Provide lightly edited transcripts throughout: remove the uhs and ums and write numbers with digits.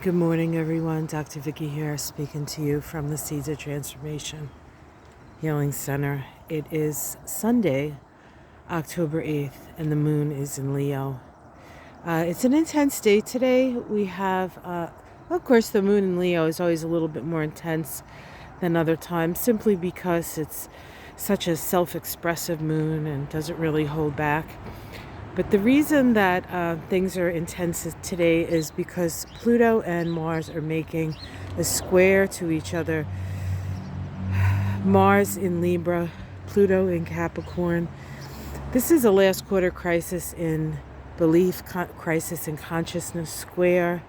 Good morning, everyone. Dr. Vicky here, speaking to you from the Seeds of Transformation Healing Center. It is Sunday, October 8th, and the moon is in Leo. It's an intense day today. We have, of course, the moon in Leo is always a little bit more intense than other times, simply because it's such a self-expressive moon and doesn't really hold back. But the reason that things are intense today is because Pluto and Mars are making a square to each other. Mars in Libra, Pluto in Capricorn. This is a last quarter crisis in belief, crisis in consciousness square.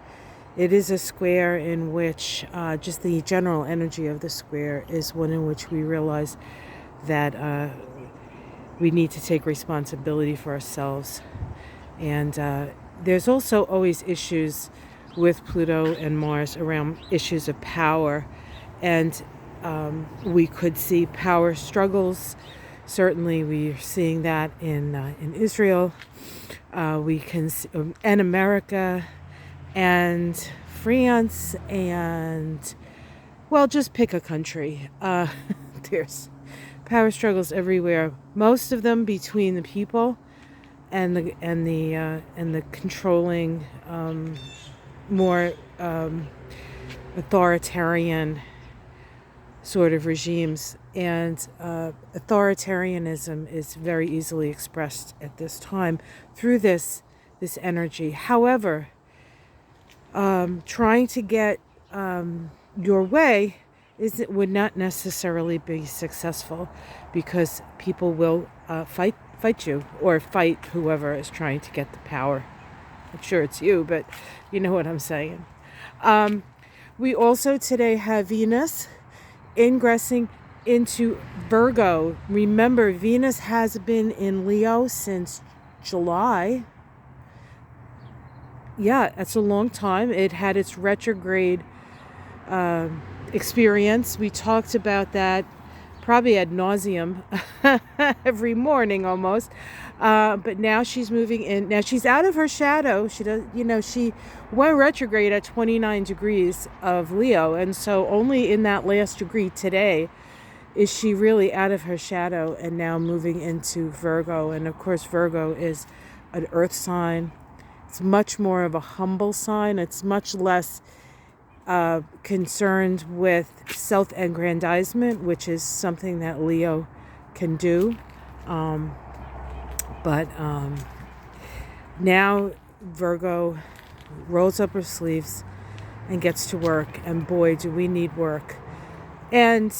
It is a square in which just the general energy of the square is one in which we realize that we need to take responsibility for ourselves. And there's also always issues with Pluto and Mars around issues of power. And we could see power struggles. Certainly we're seeing that in Israel. We can see, and America and France and, well, just pick a country. There's power struggles everywhere. Most of them between the people and the controlling, more authoritarian sort of regimes. And authoritarianism is very easily expressed at this time through this energy. However, trying to get your way would not necessarily be successful, because people will fight you or fight whoever is trying to get the power. I'm sure it's you, but you know what I'm saying. We also today have Venus ingressing into Virgo. Remember, Venus has been in Leo since July. Yeah, that's a long time. It had its retrograde experience. We talked about that probably ad nauseum every morning almost. But now she's moving in. Now she's out of her shadow. She does, she went retrograde at 29 degrees of Leo, and so only in that last degree today is she really out of her shadow and now moving into Virgo. And of course, Virgo is an earth sign. It's much more of a humble sign. It's much less concerned with self-aggrandizement, which is something that Leo can do. But now Virgo rolls up her sleeves and gets to work. And boy, do we need work. And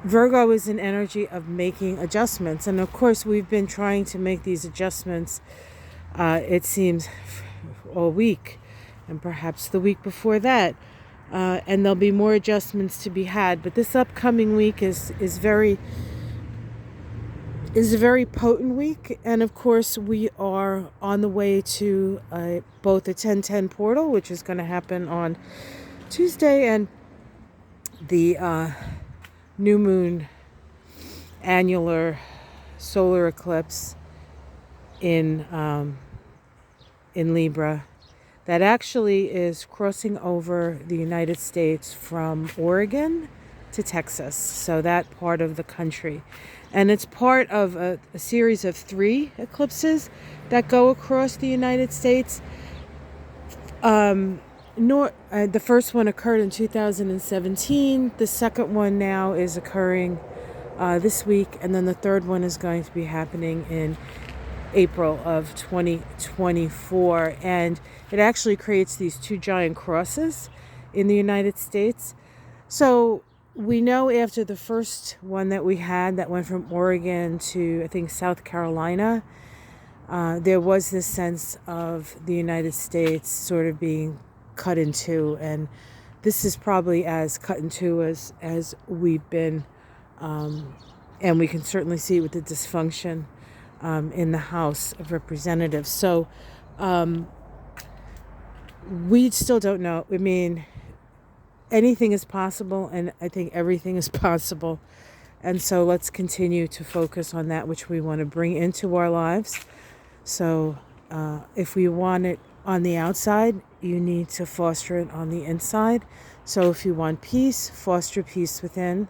Virgo is an energy of making adjustments. And of course, we've been trying to make these adjustments, it seems, all week, and perhaps the week before that. And there'll be more adjustments to be had. But this upcoming week is a very potent week. And of course, we are on the way to both the 1010 portal, which is going to happen on Tuesday, and the new moon annular solar eclipse in Libra, that actually is crossing over the United States from Oregon to Texas, so that part of the country. And it's part of a series of 3 eclipses that go across the United States. The first one occurred in 2017. The second one now is occurring this week, and then the third one is going to be happening in April of 2024. And it actually creates these 2 giant crosses in the United States. So we know after the first one that we had that went from Oregon to, I think, South Carolina, there was this sense of the United States sort of being cut in two. And this is probably as cut in two as we've been. And we can certainly see it with the dysfunction in the House of Representatives. So we still don't know. I mean, anything is possible, and I think everything is possible. And so let's continue to focus on that which we want to bring into our lives. So if we want it on the outside, you need to foster it on the inside. So if you want peace, foster peace within.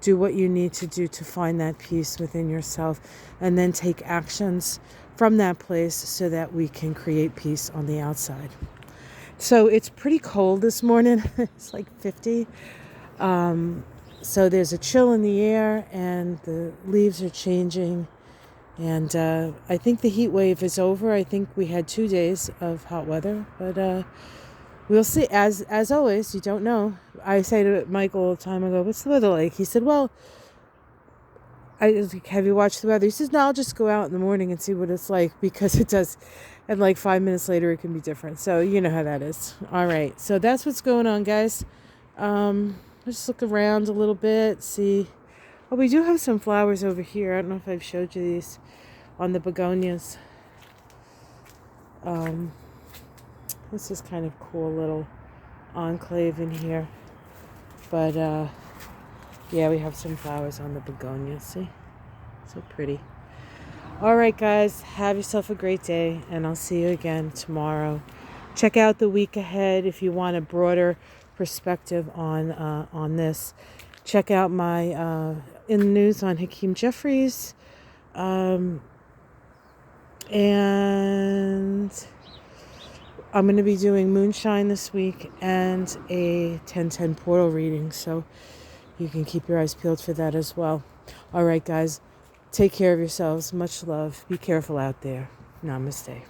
Do what you need to do to find that peace within yourself, and then take actions from that place so that we can create peace on the outside. So it's pretty cold this morning. It's like 50. So there's a chill in the air, and the leaves are changing. And I think the heat wave is over. I think we had 2 days of hot weather, but we'll see. As always, you don't know. I say to Michael a time ago, "What's the weather like?" He said, "Well, have you watched the weather?" He says, "No, I'll just go out in the morning and see what it's like," because it does. And like 5 minutes later, it can be different. So you know how that is. All right. So that's what's going on, guys. Let's look around a little bit, see. Oh, we do have some flowers over here. I don't know if I've showed you these on the begonias. This is kind of cool little enclave in here. But yeah, we have some flowers on the begonias. See? So pretty. All right, guys. Have yourself a great day, and I'll see you again tomorrow. Check out the week ahead if you want a broader perspective on this. Check out my in the news on Hakeem Jeffries. And I'm going to be doing moonshine this week and a 1010 portal reading, so you can keep your eyes peeled for that as well. All right, guys, take care of yourselves. Much love. Be careful out there. Namaste.